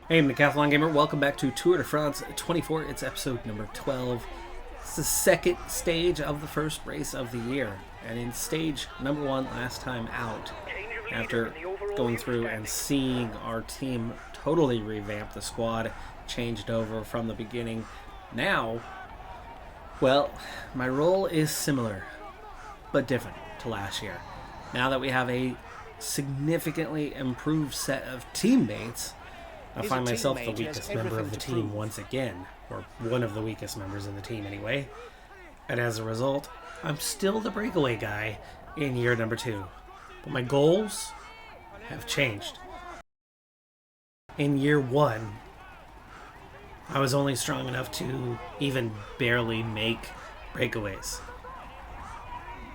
Hey, I'm Decathlon Gamer. Welcome back to Tour de France 24. It's episode number 12. It's the second stage of the first race of the year. And in stage number 1, last time out, after going through and seeing our team totally revamp, the squad changed over from the beginning. Now, well, my role is similar, but different to last year. Now that we have a significantly improved set of teammates, I find myself the weakest member of the team once again, or one of the weakest members of the team anyway. And as a result, I'm still the breakaway guy in year number 2. But my goals have changed. In year 1, I was only strong enough to even barely make breakaways.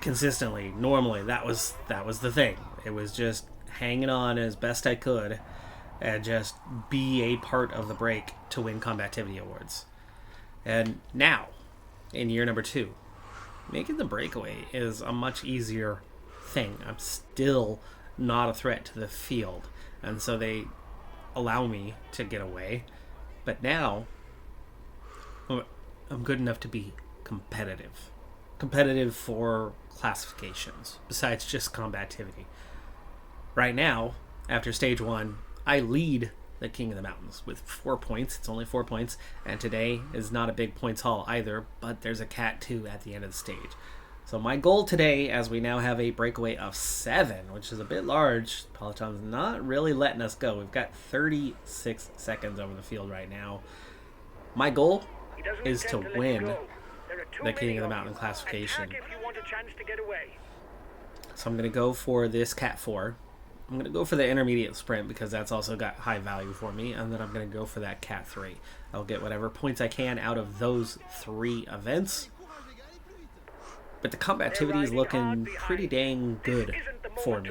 Consistently, normally, that was the thing. It was just hanging on as best I could and just be a part of the break to win combativity awards. And now, in year number 2, making the breakaway is a much easier thing. I'm still not a threat to the field, and so they allow me to get away. But now, I'm good enough to be competitive. Competitive for classifications, besides just combativity. Right now, after stage 1, I lead the King of the Mountains with 4 points. It's only 4 points, and today is not a big points haul either, but there's a Cat 2 at the end of the stage. So my goal today, as we now have a breakaway of 7, which is a bit large, Peloton's not really letting us go. We've got 36 seconds over the field right now. My goal is to win the King of the Mountain classification. So I'm going to go for this Cat 4. I'm going to go for the intermediate sprint because that's also got high value for me, and then I'm going to go for that Cat 3. I'll get whatever points I can out of those 3 events. But the combativity is looking pretty dang good for me.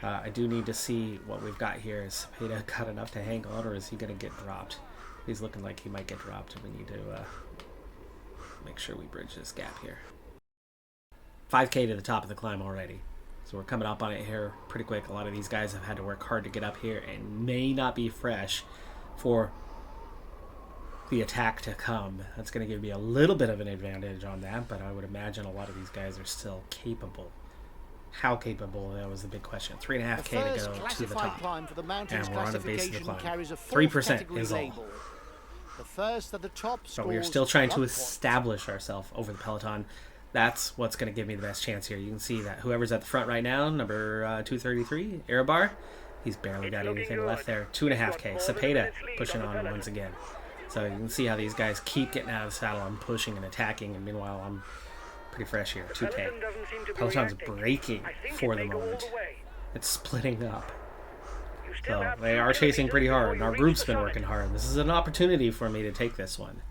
I do need to see what we've got here. Is Cepeda got enough to hang on, or is he going to get dropped? He's looking like he might get dropped. We need to make sure we bridge this gap here. 5K to the top of the climb already. So we're coming up on it here pretty quick. A lot of these guys have had to work hard to get up here and may not be fresh for the attack to come. That's going to give me a little bit of an advantage on that, but I would imagine a lot of these guys are still capable. How capable? That was the big question. 3.5K to go to the top. And we're on the base of the climb. 3% is all. But we are still trying to establish ourselves over the peloton. That's what's going to give me the best chance here. You can see that whoever's at the front right now, number 233, Airbar, he's barely got anything left there. 2.5K. Cepeda pushing on once again. So you can see how these guys keep getting out of the saddle. I'm pushing and attacking, and meanwhile I'm pretty fresh here. 2K. Peloton's breaking for the moment. It's splitting up. So they are chasing pretty hard, and our group's been working hard. This is an opportunity for me to take this one.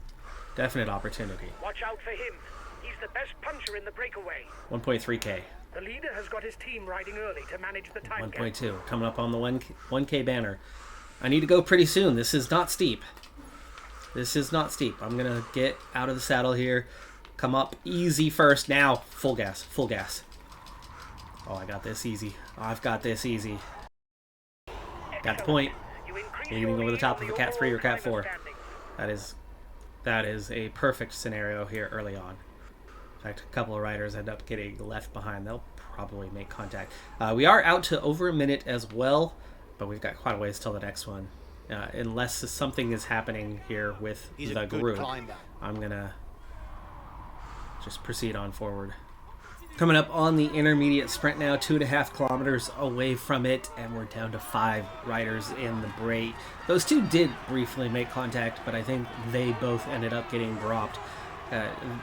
Definite opportunity. Watch out for him. He's the best puncher in the breakaway. 1.3K. The leader has got his team riding early to manage the time 1.2. Coming up on the 1K banner. I need to go pretty soon. This is not steep. This is not steep. I'm going to get out of the saddle here. Come up easy first. Now, full gas. Full gas. Oh, I got this easy. I've got this easy. Got the point. Aiming over the top of a Cat 3 or Cat 4. That is a perfect scenario here early on. In fact, a couple of riders end up getting left behind. They'll probably make contact. We are out to over a minute as well, but we've got quite a ways till the next one. Unless something is happening here with the group, I'm going to just proceed on forward. Coming up on the intermediate sprint now, 2.5 kilometers away from it, and we're down to 5 riders in the break. Those 2 did briefly make contact, but I think they both ended up getting dropped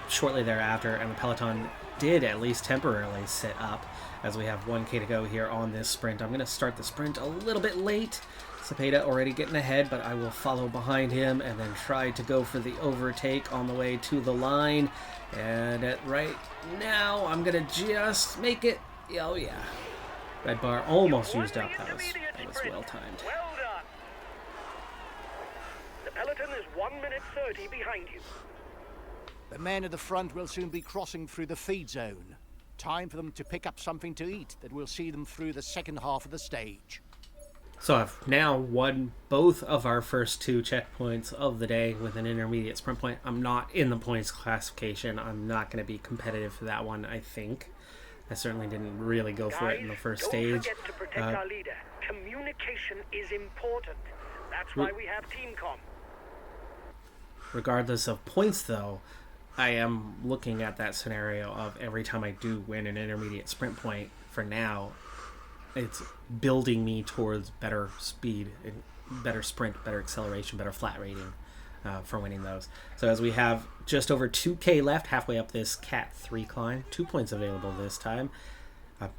shortly thereafter, and the peloton did at least temporarily sit up as we have 1K to go here on this sprint. I'm going to start the sprint a little bit late. Cepeda already getting ahead, but I will follow behind him and then try to go for the overtake on the way to the line. And right now, I'm going to just make it. Oh, yeah. Red bar almost used up. That was well timed. Well done. The peloton is 1 minute 30 behind you. The men at the front will soon be crossing through the feed zone. Time for them to pick up something to eat that will see them through the second half of the stage. So I've now won both of our first 2 checkpoints of the day with an intermediate sprint point. I'm not in the points classification. I'm not going to be competitive for that one, I think. I certainly didn't really go for it in the first stage. Don't forget to protect our leader. Communication is important. That's why we have team comm. Regardless of points, though, I am looking at that scenario of every time I do win an intermediate sprint point, for now, it's building me towards better speed, better sprint, better acceleration, better flat rating for winning those. So as we have just over 2K left, halfway up this Cat 3 climb, 2 points available this time.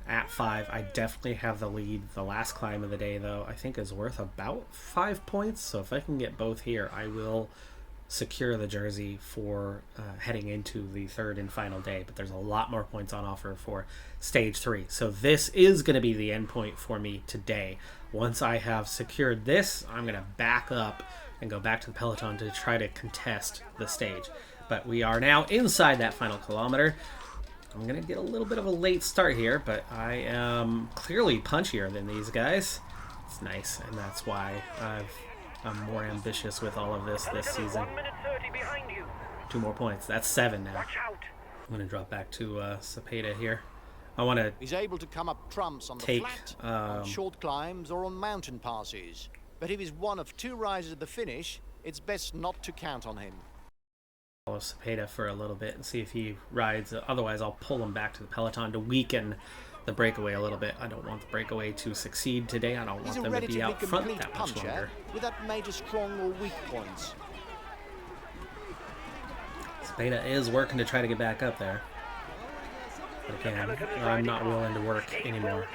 At 5, I definitely have the lead. The last climb of the day, though, I think is worth about 5 points. So if I can get both here, I will secure the jersey for heading into the third and final day. But there's a lot more points on offer for stage 3. So this is going to be the end point for me today. Once I have secured this, I'm going to back up and go back to the peloton to try to contest the stage. But we are now inside that final kilometer. I'm going to get a little bit of a late start here, but I am clearly punchier than these guys. It's nice, and that's why I'm more ambitious with all of this season. 1 minute 30 behind you. 2 more points. That's 7 now. Watch out. I'm going to drop back to Cepeda here. I want to He's able to come up trumps on the take flat, on short climbs or on mountain passes. But if he's one of 2 rises at the finish, it's best not to count on him. follow Cepeda for a little bit and see if he rides. Otherwise, I'll pull him back to the peloton to weaken the breakaway a little bit. I don't want the breakaway to succeed today. I don't want them to be out front that much longer. Without major strong or weak points. Cepeda is working to try to get back up there. But again, I'm not willing to work anymore.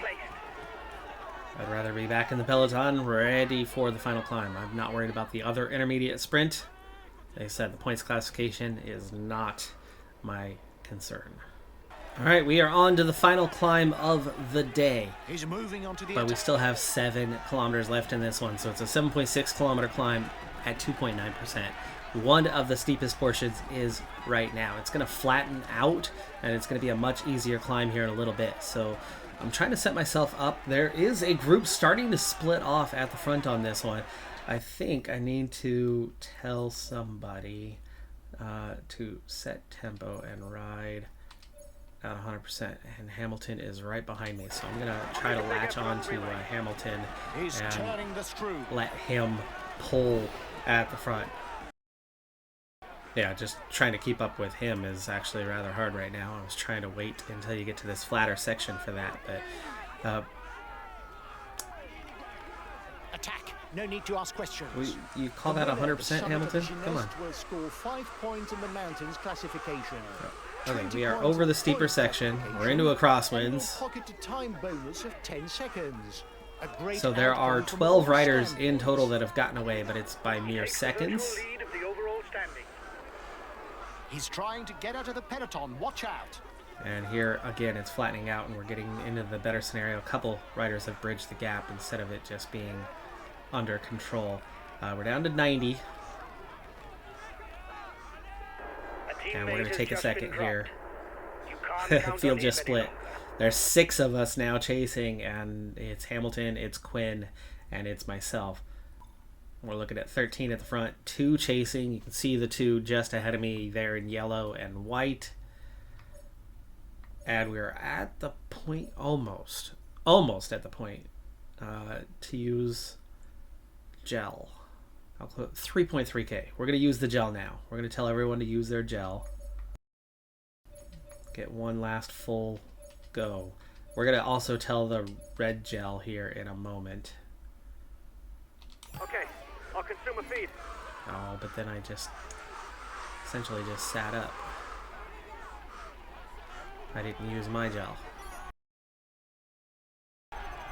I'd rather be back in the peloton, ready for the final climb. I'm not worried about the other intermediate sprint. Like I said, the points classification is not my concern. All right, we are on to the final climb of the day. He's moving on to the But we still have 7 kilometers left in this one, so it's a 7.6 kilometer climb at 2.9%. One of the steepest portions is right now. It's going to flatten out, and it's going to be a much easier climb here in a little bit. So I'm trying to set myself up. There is a group starting to split off at the front on this one. I think I need to tell somebody to set tempo and ride at 100%, and Hamilton is right behind me, so I'm gonna try to latch on to Hamilton and let him pull at the front. Yeah, just trying to keep up with him is actually rather hard right now. I was trying to wait until you get to this flatter section for that, but attack. No need to ask questions. you call that 100%, Hamilton? Come on. Will score 5 points in the mountains classification. Okay, we are over the steeper section. We're into a crosswinds. Pocketed time bonus of 10 seconds. So there are 12 riders in total that have gotten away, but it's by mere seconds. He's trying to get out of the peloton. Watch out. And here again, it's flattening out, and we're getting into the better scenario. A couple riders have bridged the gap instead of it just being under control. We're down to 90. And we're going to take a second here. Field just split. There's 6 of us now chasing, and it's Hamilton, it's Quinn, and it's myself. We're looking at 13 at the front, 2 chasing. You can see the 2 just ahead of me there in yellow and white. And we're at the point, almost at the point to use gel. I'll put 3.3K. We're going to use the gel now. We're going to tell everyone to use their gel. Get one last full go. We're going to also tell the red gel here in a moment. Okay, I'll consume a feed. Oh, but then I just essentially just sat up. I didn't use my gel.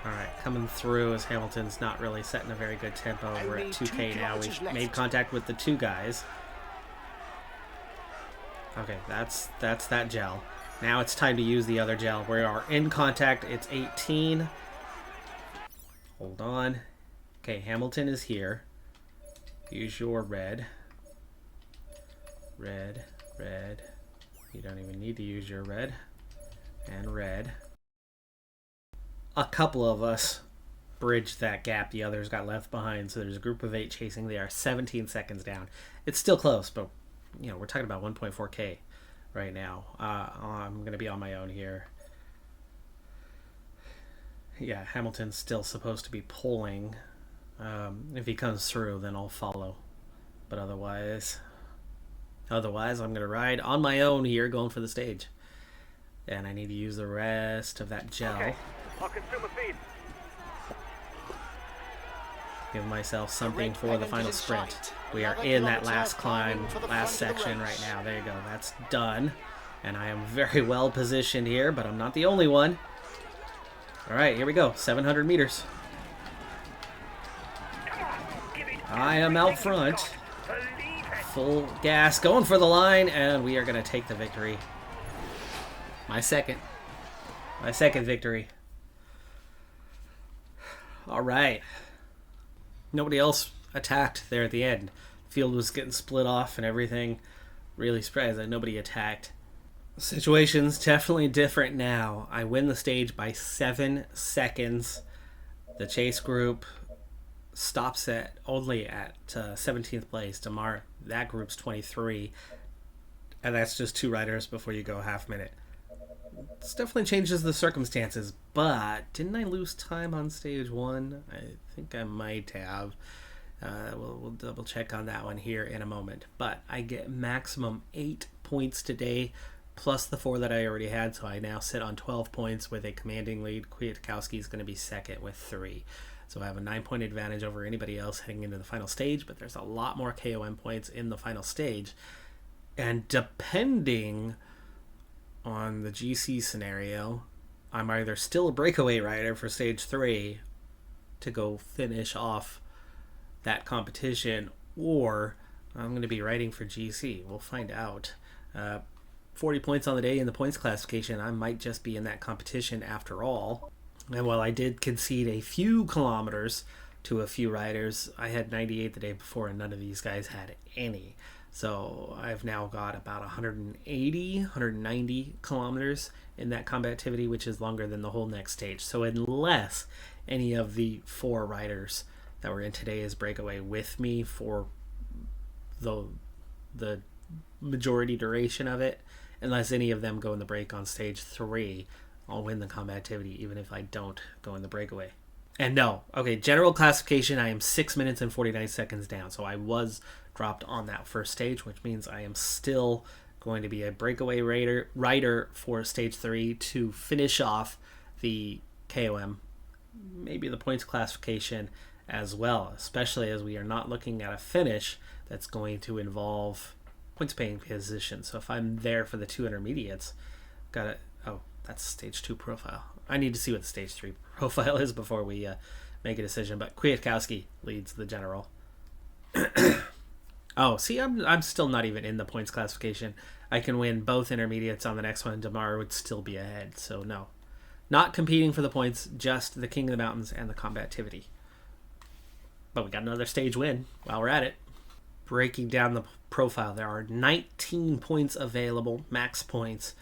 Alright, coming through as Hamilton's not really setting a very good tempo. We're at 2K now. We've made contact with the 2 guys. Okay, that's that gel. Now it's time to use the other gel. We are in contact. It's 18. Hold on. Okay, Hamilton is here. Use your red. Red, red. You don't even need to use your red. And red. A couple of us bridge that gap the others got left behind. So there's a group of 8 chasing. They are 17 seconds down. It's still close, but you know, we're talking about 1.4K right now. I'm going to be on my own here. Yeah, Hamilton's still supposed to be pulling. If he comes through, then I'll follow. But otherwise I'm going to ride on my own here, going for the stage. And I need to use the rest of that gel. Okay, I'll consume a feed. Give myself something for the final sprint. We are in that last climb, last section right now. There you go. That's done. And I am very well positioned here, but I'm not the only one. All right, here we go. 700 meters. I am out front. Full gas, going for the line, and we are going to take the victory. My second victory. All right. Nobody else attacked there at the end. Field was getting split off and everything. Really surprised that nobody attacked. The situation's definitely different now. I win the stage by 7 seconds. The chase group stops only at 17th place. Damar, that group's 23. And that's just 2 riders before you go half minute. This definitely changes the circumstances, but didn't I lose time on stage 1? I think I might have. We'll double check on that one here in a moment. But I get maximum 8 points today, plus the 4 that I already had, so I now sit on 12 points with a commanding lead. Kwiatkowski is going to be second with 3. So I have a 9-point advantage over anybody else heading into the final stage, but there's a lot more KOM points in the final stage. And depending on the GC scenario, I'm either still a breakaway rider for stage 3 to go finish off that competition, or I'm going to be riding for GC. We'll find out. 40 points on the day in the points classification. I might just be in that competition after all. And while I did concede a few kilometers to a few riders, I had 98 the day before, and none of these guys had any. So I've now got about 180, 190 kilometers in that combativity, which is longer than the whole next stage. So unless any of the 4 riders that were in today's breakaway with me for the majority duration of it, unless any of them go in the break on stage 3, I'll win the combativity even if I don't go in the breakaway. And no, okay, general classification, I am 6 minutes and 49 seconds down. So I was dropped on that first stage, which means I am still going to be a breakaway rider for stage 3 to finish off the KOM, maybe the points classification as well, especially as we are not looking at a finish that's going to involve points paying position. So if I'm there for the 2 intermediates, oh, that's stage 2 profile. I need to see what the stage 3 profile is before we make a decision, but Kwiatkowski leads the general. Oh, see, I'm still not even in the points classification. I can win both intermediates on the next one. Damar would still be ahead, so no. Not competing for the points, just the King of the Mountains and the combativity. But we got another stage win while we're at it. Breaking down the profile, there are 19 points available, max points,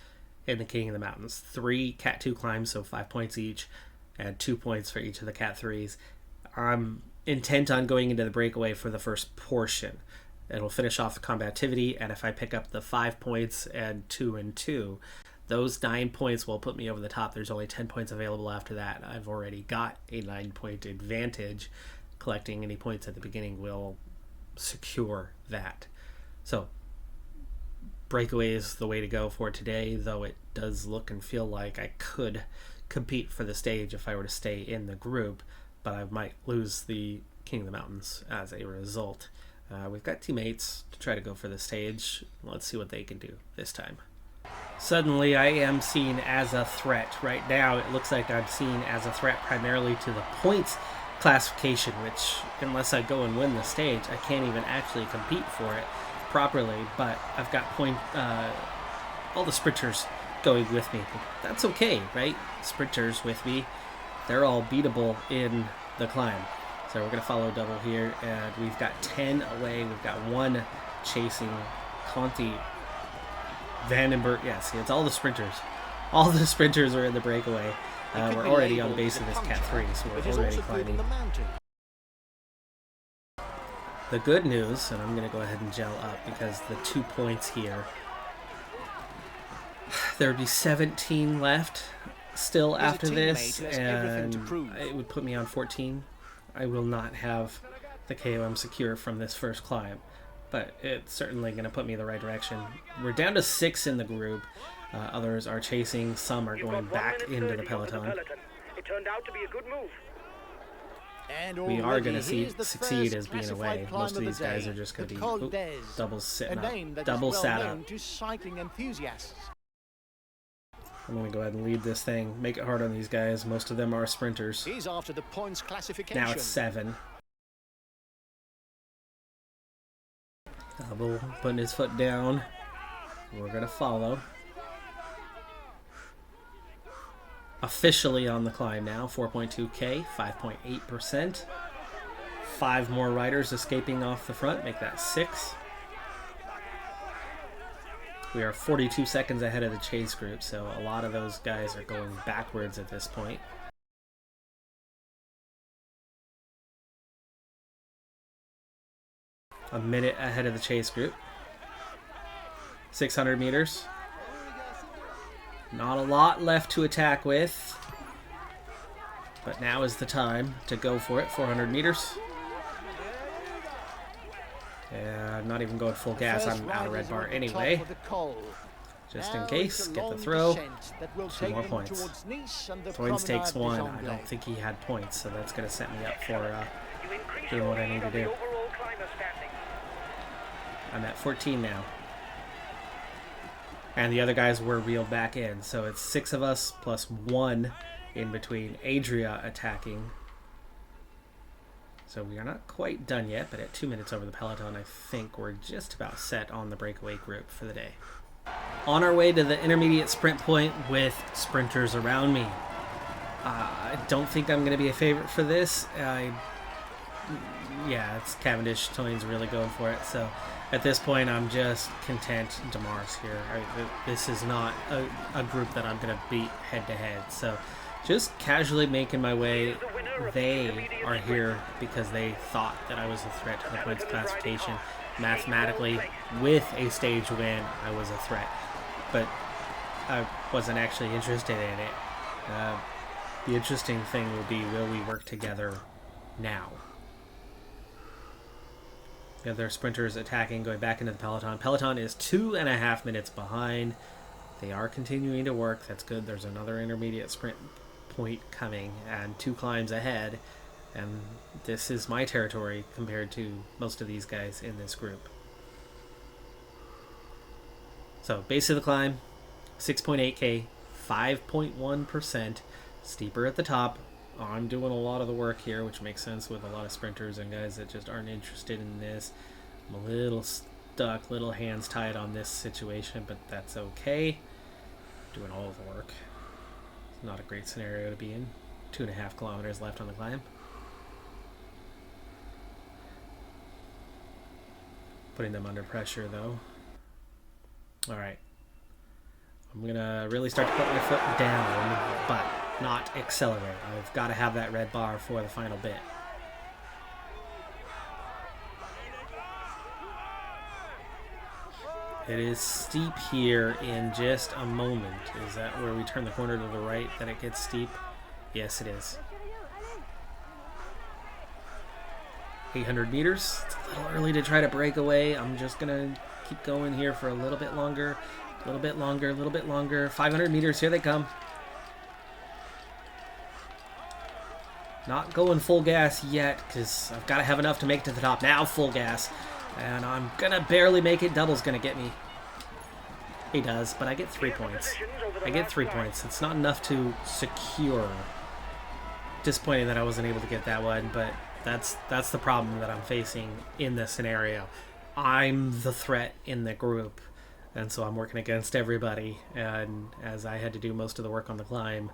in the King of the Mountains. 3 Cat 2 climbs, so 5 points each, and 2 points for each of the Cat 3s. I'm intent on going into the breakaway for the first portion. It'll finish off the combativity, and if I pick up the 5 points and 2 and 2, those 9 points will put me over the top. There's only 10 points available after that. I've already got a 9-point advantage. Collecting any points at the beginning will secure that. So breakaway is the way to go for today, though it does look and feel like I could compete for the stage if I were to stay in the group, but I might lose the King of the Mountains as a result. We've got teammates to try to go for the stage. Let's see what they can do this time. Suddenly I am seen as a threat. Right now it looks like I'm seen as a threat primarily to the points classification, which unless I go and win the stage, I can't even actually compete for it properly. But I've got all the sprinters going with me. That's okay, right? Sprinters with me, they're all beatable in the climb. So we're going to follow double here, and we've got 10 away. We've got 1 chasing Conti, Vandenberg. Yeah, see, it's all the sprinters. All the sprinters are in the breakaway. We're already on base of this Cat 3, so we're already climbing. The good news, and I'm going to go ahead and gel up because the 2 points here, there would be 17 left still after this, and it would put me on 14. I will not have the KOM secure from this first climb, but it's certainly going to put me in the right direction. We're down to 6 in the group. Others are chasing. Some are going back into the peloton. It turned out to be a good move. And We are going to succeed as as being away. Most of these guys are just going to be double sitting up, double sat up. To cycling enthusiasts. I'm going to go ahead and lead this thing, make it hard on these guys. Most of them are sprinters. He's after the points classification. Now it's 7. Double putting his foot down. We're going to follow. Officially on the climb now, 4.2k, 5.8%. 5 more riders escaping off the front, make that 6. We are 42 seconds ahead of the chase group, so a lot of those guys are going backwards at this point. A minute ahead of the chase group. 600 meters. Not a lot left to attack with, but now is the time to go for it. 400 meters. Yeah, I'm not even going full gas. I'm out of red bar anyway. Just in case, get the throw. 2 more points. Toynes takes 1. I don't think he had points, so that's going to set me up for doing what I need to do. I'm at 14 now. And the other guys were reeled back in. So it's 6 of us plus 1 in between. Adria attacking. So we are not quite done yet, but at 2 minutes over the peloton, I think we're just about set on the breakaway group for the day. On our way to the intermediate sprint point with sprinters around me. I don't think I'm going to be a favorite for this. Yeah, it's Cavendish. Toynes really going for it. So at this point, I'm just content Demar's here. This is not a group that I'm going to beat head-to-head. So just casually making my way. They are here because they thought that I was a threat to the points classification. Mathematically, with a stage win, I was a threat. But I wasn't actually interested in it. The interesting thing will be, will we work together now? The other sprinters attacking, going back into the peloton. Peloton is 2.5 minutes behind. They are continuing to work. That's good. There's another intermediate sprint point coming and 2 climbs ahead. And this is my territory compared to most of these guys in this group. So, base of the climb, 6.8k, 5.1%. Steeper at the top. I'm doing a lot of the work here, which makes sense with a lot of sprinters and guys that just aren't interested in this. I'm a little stuck, little hands tied on this situation, but that's okay. Doing all of the work. It's not a great scenario to be in. 2.5 kilometers left on the climb. Putting them under pressure, though. Alright. I'm going to really start to put my foot down, but not accelerate. I've got to have that red bar for the final bit. It is steep here in just a moment. Is that where we turn the corner to the right that it gets steep? Yes, it is. 800 meters. It's a little early to try to break away. I'm just going to keep going here for a little bit longer. A little bit longer, a little bit longer. 500 meters, here they come. Not going full gas yet, because I've got to have enough to make it to the top. Now full gas. And I'm going to barely make it. Double's going to get me. He does, but I get 3 points. I get 3 points. It's not enough to secure. Disappointing that I wasn't able to get that one, but that's the problem that I'm facing in this scenario. I'm the threat in the group, and so I'm working against everybody. And as I had to do most of the work on the climb,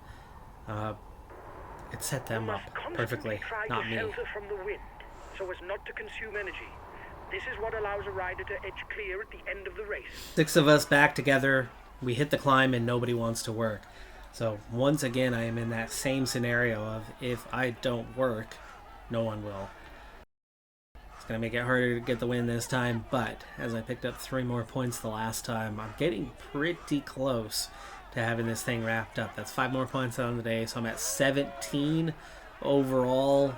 it set them up perfectly, not me. From the wind, so as not to consume energy. This is what allows a rider to edge clear at the end of the race. 6 of us back together. We hit the climb and nobody wants to work. So once again, I am in that same scenario of if I don't work, no one will. It's going to make it harder to get the win this time, but as I picked up 3 more points the last time, I'm getting pretty close to having this thing wrapped up. That's 5 more points on the day, so I'm at 17 overall,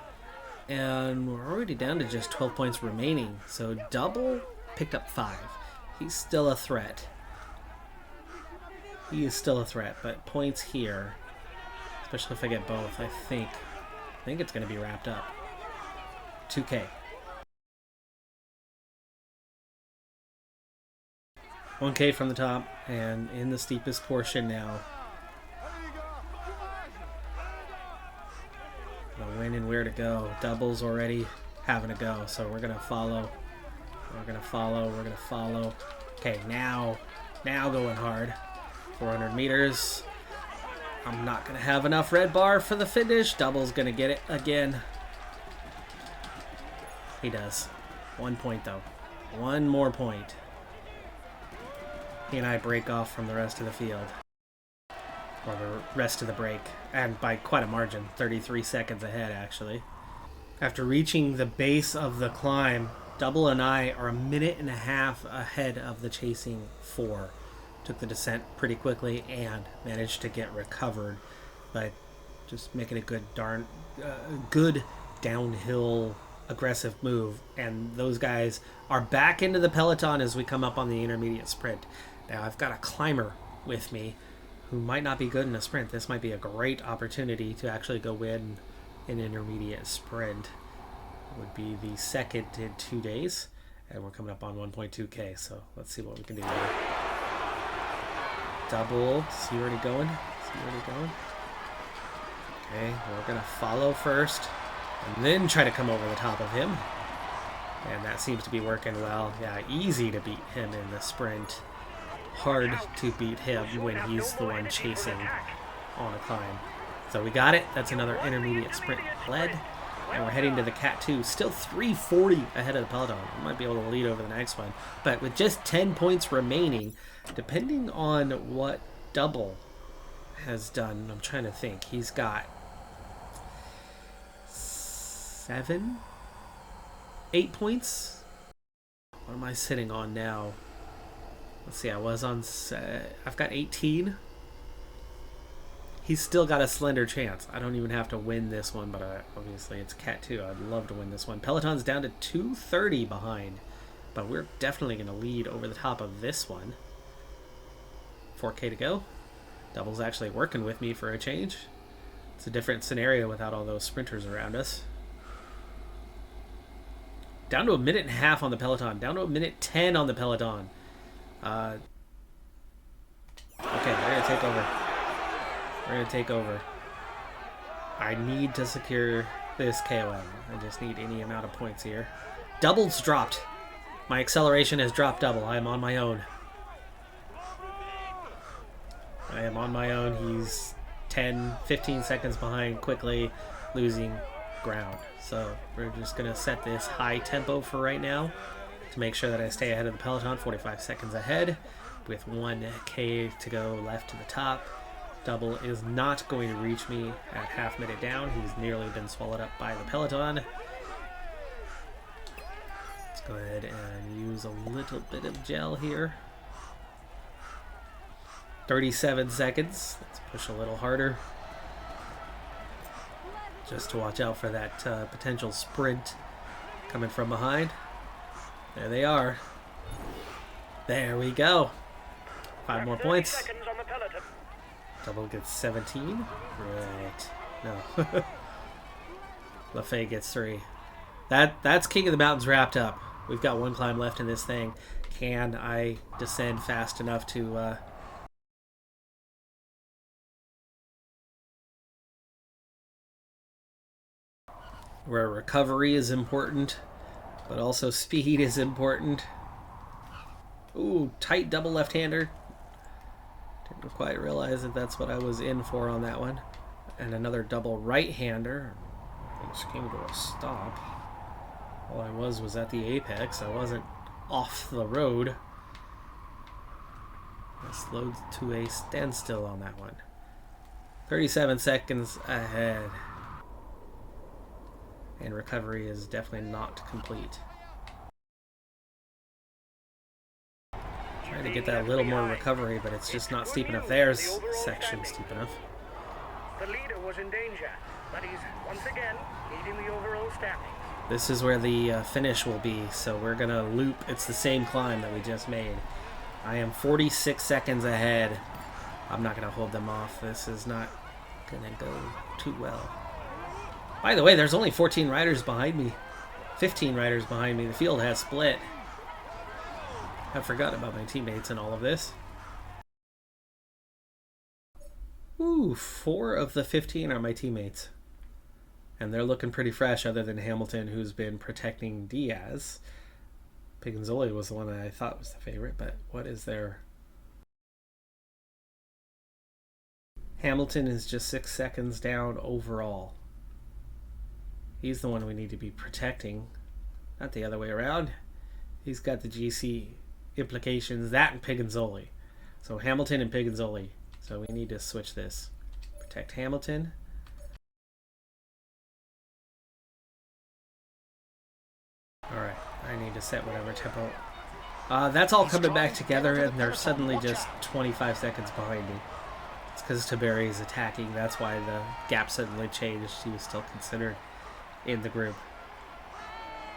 and we're already down to just 12 points remaining. So Double picked up 5. He's still a threat. He is still a threat, but points here, especially if I get both, I think it's going to be wrapped up. 2K. 1K from the top, and in the steepest portion now. The when and where to go. Double's already having a go, so we're going to follow. We're going to follow. Okay, now going hard. 400 meters. I'm not going to have enough red bar for the finish. Double's going to get it again. He does. 1 point, though. 1 more point. He and I break off from the rest of the field. Or the rest of the break. And by quite a margin. 33 seconds ahead, actually. After reaching the base of the climb, Double and I are a minute and a half ahead of the chasing 4. Took the descent pretty quickly and managed to get recovered by just making a good downhill aggressive move. And those guys are back into the peloton as we come up on the intermediate sprint. Now I've got a climber with me who might not be good in a sprint. This might be a great opportunity to actually go win an intermediate sprint. It would be the second in 2 days, and we're coming up on 1.2K, so let's see what we can do here. Double, see where he's going? Okay, we're gonna follow first, and then try to come over the top of him. And that seems to be working well. Yeah, easy to beat him in the sprint. Hard to beat him when he's the one chasing on a climb. So we got it. That's another intermediate sprint led. And we're heading to the Cat 2. Still 340 ahead of the peloton. We might be able to lead over the next one. But with just 10 points remaining, depending on what Double has done, I'm trying to think. He's got 8 points. What am I sitting on now? Let's see, I've got 18. He's still got a slender chance. I don't even have to win this one, but obviously it's Cat 2. I'd love to win this one. Peloton's down to 230 behind, but we're definitely going to lead over the top of this one. 4K to go. Double's actually working with me for a change. It's a different scenario without all those sprinters around us. Down to a minute and a half on the peloton. Down to a minute 10 on the peloton. Okay, we're going to take over. We're going to take over. I need to secure this KOM. I just need any amount of points here. Double's dropped. My acceleration has dropped double. I am on my own. He's 10, 15 seconds behind, quickly losing ground. So we're just going to set this high tempo for right now to make sure that I stay ahead of the peloton. 45 seconds ahead with 1K to go left to the top. Double is not going to reach me at half minute down. He's nearly been swallowed up by the peloton. Let's go ahead and use a little bit of gel here. 37 seconds. Let's push a little harder. Just to watch out for that potential sprint coming from behind. There they are. There we go. 5 more points. Double gets 17. Right. No. LaFay gets 3. That's King of the Mountains wrapped up. We've got 1 climb left in this thing. Can I descend fast enough to... where recovery is important, but also speed is important. Ooh, tight double left-hander. Didn't quite realize that that's what I was in for on that one. And another double right-hander. Just came to a stop. All I was at the apex. I wasn't off the road. I slowed to a standstill on that one. 37 seconds ahead. And recovery is definitely not complete. Trying to get that little more recovery, but it's just not steep enough. There's section steep enough. The leader was in danger, but he's once again leading the overall standings. This is where the finish will be, so we're going to loop. It's the same climb that we just made. I am 46 seconds ahead. I'm not going to hold them off. This is not going to go too well. By the way, there's only 14 riders behind me. 15 riders behind me. The field has split. I forgot about my teammates in all of this. Ooh, 4 of the 15 are my teammates. And they're looking pretty fresh, other than Hamilton, who's been protecting Diaz. Piganzoli was the one that I thought was the favorite, but what is their... Hamilton is just 6 seconds down overall. He's the one we need to be protecting, not the other way around. He's got the GC implications, that and Piganzoli. So Hamilton and Piganzoli. So we need to switch this. Protect Hamilton. Alright, I need to set whatever tempo. That's all coming back together, and they're suddenly just 25 seconds behind me. It's because Tiberi is attacking. That's why the gap suddenly changed. He was still considered in the group.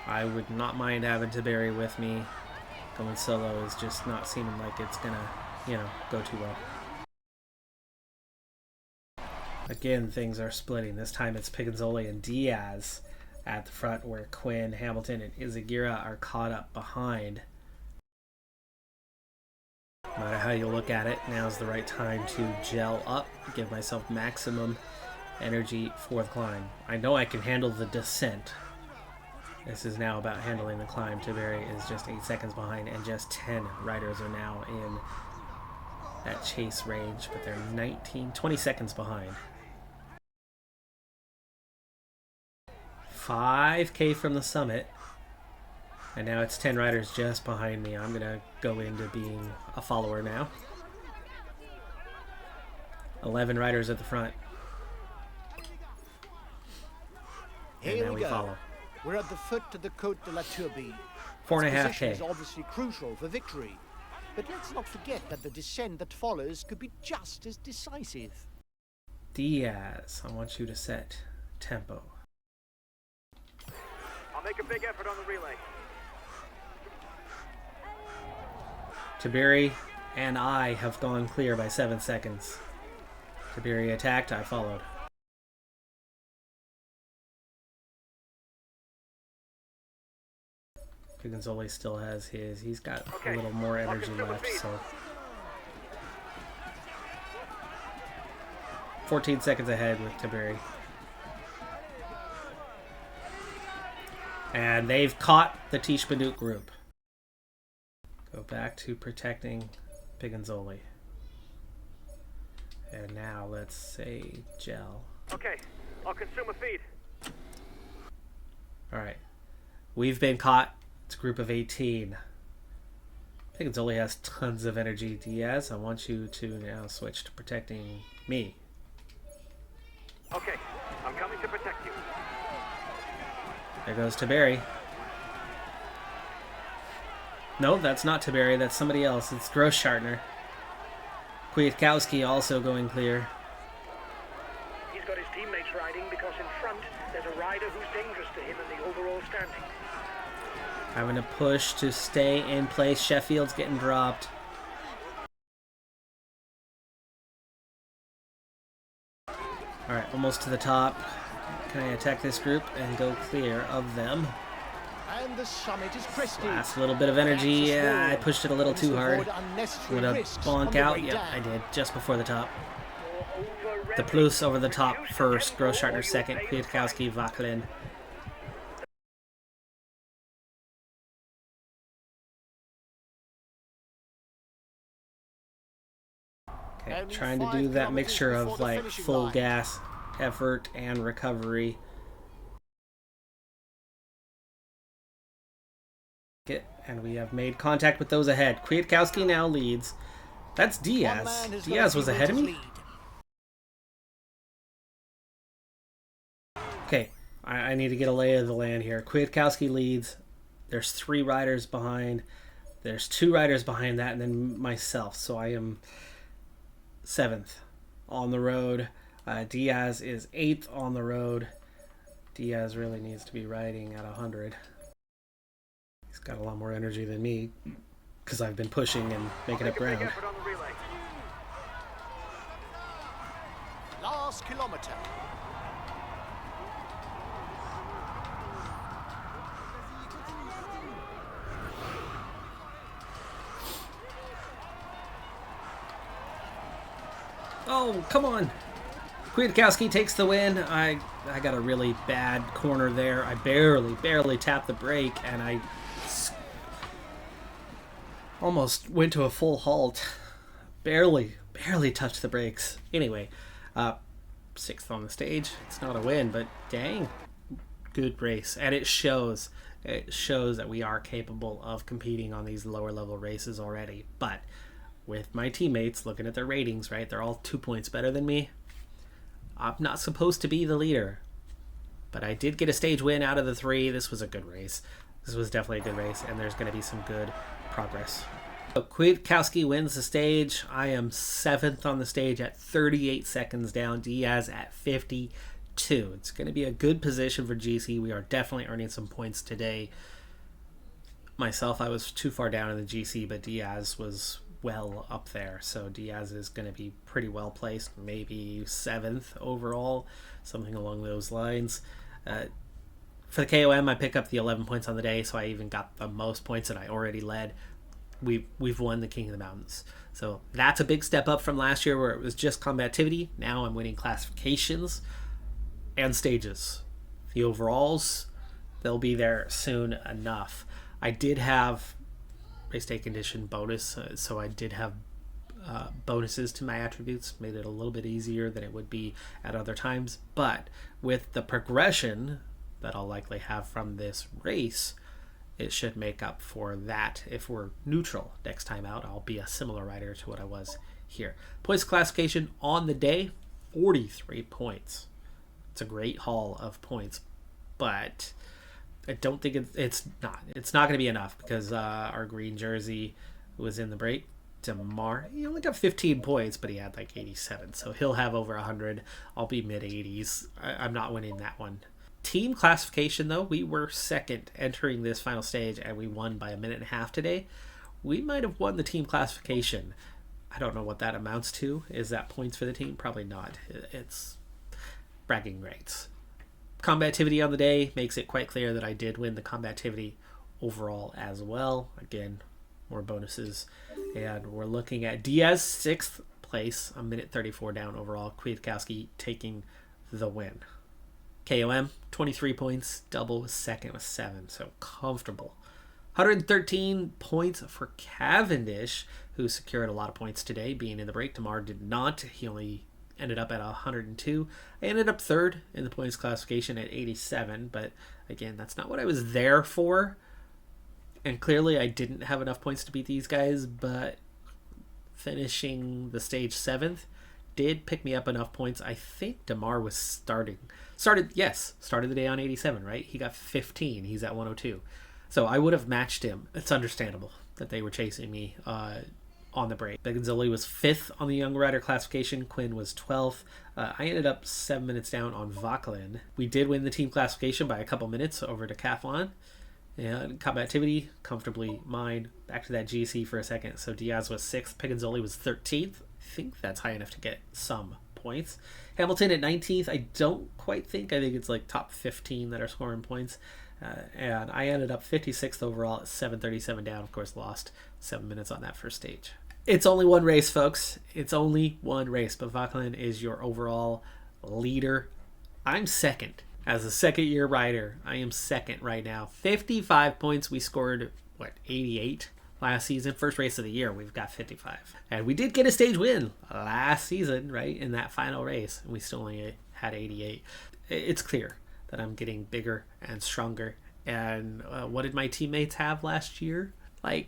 I would not mind having Tiberi with me. Going solo is just not seeming like it's gonna, go too well. Again, things are splitting. This time it's Piganzoli and Diaz at the front, where Quinn, Hamilton, and Izaguirre are caught up behind. No matter how you look at it, now's the right time to gel up, give myself maximum energy for the climb. I know I can handle the descent. This is now about handling the climb. Tiberi is just 8 seconds behind, and just 10 riders are now in that chase range, but they're 20 seconds behind. 5K from the summit, and now it's 10 riders just behind me. I'm gonna go into being a follower now. 11 riders at the front. And Here now we we go. follow. We're at the foot of the Côte de la Turbie. 4.5K. Is obviously crucial for victory, but let's not forget that the descent that follows could be just as decisive. Diaz, I want you to set tempo. I'll make a big effort on the relay. Tiberi and I have gone clear by 7 seconds. Tiberi attacked, I followed. Piganzoli still has his. He's got a little more energy left, so 14 seconds ahead with Tiberi. And they've caught the Tish Banouk group. Go back to protecting Piganzoli. And now let's say gel. Okay, I'll consume a feed. Alright. We've been caught. It's a group of 18. Piganzoli has tons of energy. Diaz, I want you to now switch to protecting me. Okay, I'm coming to protect you. There goes Tiberi. No, that's not Tiberi. That's somebody else. It's Grossschartner. Kwiatkowski also going clear. He's got his teammates riding because in front there's a rider who's dangerous to him in the overall standing. Having to push to stay in place. Sheffield's getting dropped. Alright, almost to the top. Can I attack this group and go clear of them? And the summit is crested. Last little bit of energy. Yeah, I pushed it a little too hard. Would have bonk out. Yep, I did. Just before the top. The Plus over the top first. Grossschartner second. Kwiatkowski, Vaclin. Okay, trying to do that mixture of like full gas effort and recovery. And we have made contact with those ahead. Kwiatkowski now leads. That's Diaz. Diaz was ahead of me? I need to get a lay of the land here. Kwiatkowski leads. There's 3 riders behind. There's 2 riders behind that, and then myself. So I am 7th on the road. Diaz is 8th on the road. Diaz really needs to be riding at 100. He's got a lot more energy than me because I've been pushing and making up ground. Last kilometer. Oh, come on. Kwiatkowski takes the win. I got a really bad corner there. I barely tapped the brake, and I almost went to a full halt. Barely touched the brakes. Anyway, 6th on the stage. It's not a win, but dang, good race. And it shows that we are capable of competing on these lower level races already. But with my teammates, looking at their ratings, right, they're all 2 points better than me. I'm not supposed to be the leader, but I did get a stage win out of the 3. This was a good race. This was definitely a good race, and there's going to be some good progress. So Kwiatkowski wins the stage. I am 7th on the stage at 38 seconds down. Diaz at 52. It's going to be a good position for GC. We are definitely earning some points today. Myself, I was too far down in the GC, but Diaz was well up there, so Diaz is going to be pretty well placed, maybe 7th overall, something along those lines. For the KOM, I pick up the 11 points on the day, so I even got the most points that I already led. We've won the King of the Mountains, so that's a big step up from last year where it was just combativity. Now I'm winning classifications and stages. The overalls, they'll be there soon enough. I did have race day condition bonus, so I did have bonuses to my attributes, made it a little bit easier than it would be at other times. But with the progression that I'll likely have from this race, it should make up for that. If we're neutral next time out, I'll be a similar rider to what I was here. Points classification on the day, 43 points. It's a great haul of points, but I don't think it's not going to be enough because our green jersey was in the break. DeMar, he only got 15 points, but he had like 87, so he'll have over 100. I'll be mid 80s. I'm not winning that one. Team classification, though, we were 2nd entering this final stage, and we won by a minute and a half today. We might have won the team classification. I don't know what that amounts to. Is that points for the team? Probably not. It's bragging rights. Combativity on the day makes it quite clear that I did win the combativity overall as well. Again, more bonuses. And we're looking at Diaz 6th place, a minute 34 down overall. Kwiatkowski taking the win. KOM, 23 points, double was 2nd with 7, so comfortable. 113 points for Cavendish, who secured a lot of points today, being in the break. DeMar did not. He only ended up at 102. I ended up 3rd in the points classification at 87, but again, that's not what I was there for. And clearly I didn't have enough points to beat these guys, but finishing the stage 7th did pick me up enough points. I think DeMar was started the day on 87, right? He got 15. He's at 102. So I would have matched him. It's understandable that they were chasing me on the break. Beganzoli was 5th on the Young Rider classification. Quinn was 12th. I ended up 7 minutes down on Vauquelin. We did win the team classification by a couple minutes over Decathlon. And combativity, comfortably mine. Back to that GC for a second. So Diaz was 6th. Peganzoli was 13th. I think that's high enough to get some points. Hamilton at 19th. I don't quite think. I think it's like top 15 that are scoring points. And I ended up 56th overall at 7:37 down. Of course, lost 7 minutes on that first stage. It's only one race, folks. It's only one race. But Vauquelin is your overall leader. I'm 2nd. As a second-year rider, I am 2nd right now. 55 points. We scored, 88 last season? First race of the year, we've got 55. And we did get a stage win last season, right, in that final race. And we still only had 88. It's clear that I'm getting bigger and stronger. And what did my teammates have last year? Like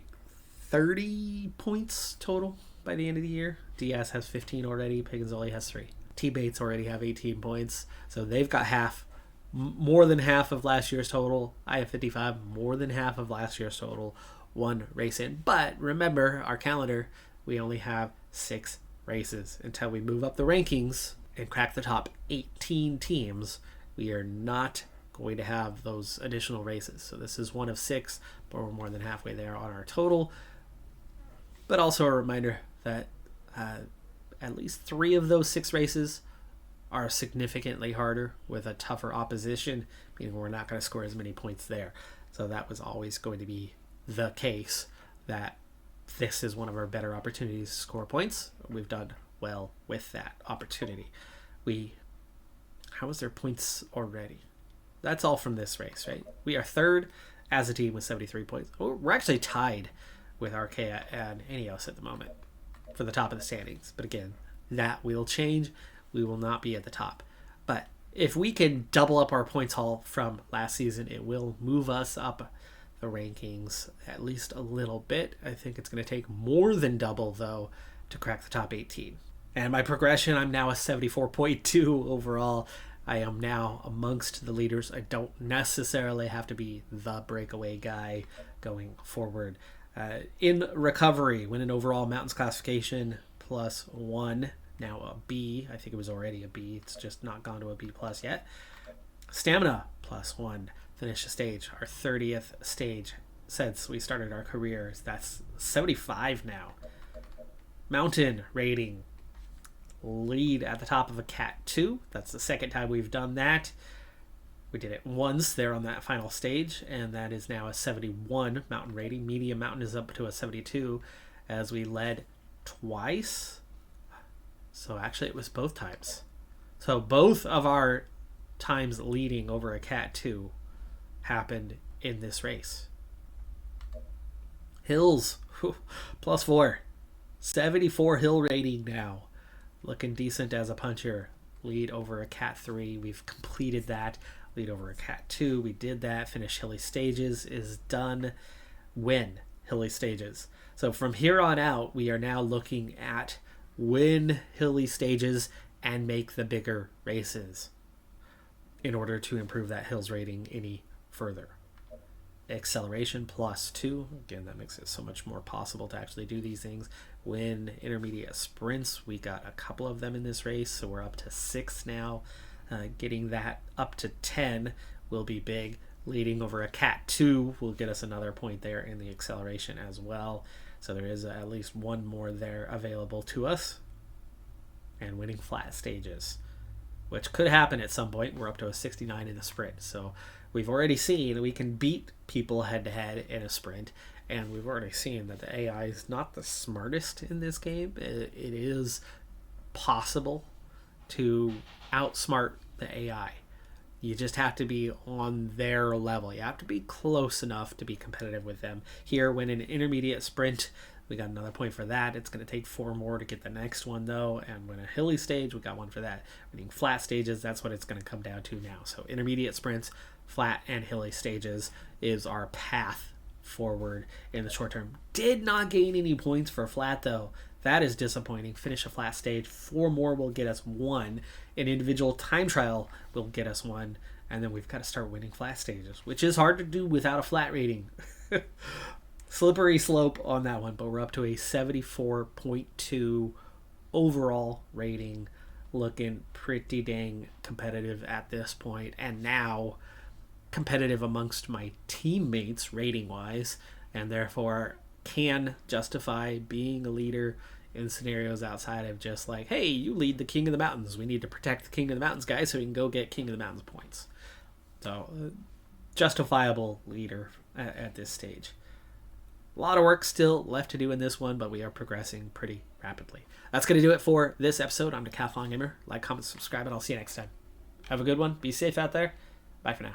30 points total by the end of the year. Diaz has 15 already. Peganzoli has 3. Teammates already have 18 points. So they've got half. more than half of last year's total. I have 55, more than half of last year's total, 1 race in. But remember, our calendar, we only have 6 races until we move up the rankings and crack the top 18 teams. We are not going to have those additional races. So this is 1 of 6, but we're more than halfway there on our total. But also a reminder that at least 3 of those 6 races are significantly harder with a tougher opposition, meaning we're not going to score as many points there. So that was always going to be the case, that this is one of our better opportunities to score points. We've done well with that opportunity. How is there points already? That's all from this race, right? We are 3rd as a team with 73 points. We're actually tied with Arkea and Ineos at the moment for the top of the standings. But again, that will change. We will not be at the top. But if we can double up our points haul from last season, it will move us up the rankings at least a little bit. I think it's going to take more than double, though, to crack the top 18. And my progression, I'm now a 74.2 overall. I am now amongst the leaders. I don't necessarily have to be the breakaway guy going forward. In recovery, win an overall mountains classification +1. Now a B. I think it was already a B. It's just not gone to a B+ yet. Stamina +1. Finish the stage. Our 30th stage since we started our careers. That's 75 now. Mountain rating. Lead at the top of a Cat 2. That's the second time we've done that. We did it once there on that final stage, and that is now a 71 mountain rating. Medium mountain is up to a 72 as we led twice. So actually it was both times. So both of our times leading over a Cat 2 happened in this race. Hills, +4. 74 hill rating now. Looking decent as a puncher. Lead over a Cat 3. We've completed that. Lead over a Cat 2. We did that. Finish hilly stages is done. Win hilly stages. So from here on out, we are now looking at win hilly stages and make the bigger races in order to improve that hills rating any further. Acceleration +2. Again, that makes it so much more possible to actually do these things. Win intermediate sprints. We got a couple of them in this race, so we're up to 6 now. Getting that up to 10 will be big. Leading over a Cat 2 will get us another point there in the acceleration as well. So there is at least 1 more there available to us. And winning flat stages, which could happen at some point. We're up to a 69 in the sprint. So we've already seen we can beat people head-to-head in a sprint. And we've already seen that the AI is not the smartest in this game. It is possible to outsmart the AI. You just have to be on their level. You have to be close enough to be competitive with them. Here, when an intermediate sprint, we got another point for that. It's going to take 4 more to get the next one, though. And when a hilly stage, we got 1 for that. Winning flat stages, that's what it's going to come down to now. So intermediate sprints, flat and hilly stages is our path forward in the short term. Did not gain any points for flat, though. That is disappointing. Finish a flat stage. 4 more will get us 1. An individual time trial will get us 1. And then we've got to start winning flat stages, which is hard to do without a flat rating. Slippery slope on that one, but we're up to a 74.2 overall rating. Looking pretty dang competitive at this point. And now competitive amongst my teammates rating-wise, and therefore can justify being a leader in scenarios outside of just like, hey, you lead the King of the Mountains. We need to protect the King of the Mountains guy so we can go get King of the Mountains points. So, justifiable leader at this stage. A lot of work still left to do in this one, but we are progressing pretty rapidly. That's going to do it for this episode. I'm Decathlon Gamer. Like, comment, subscribe, and I'll see you next time. Have a good one. Be safe out there. Bye for now.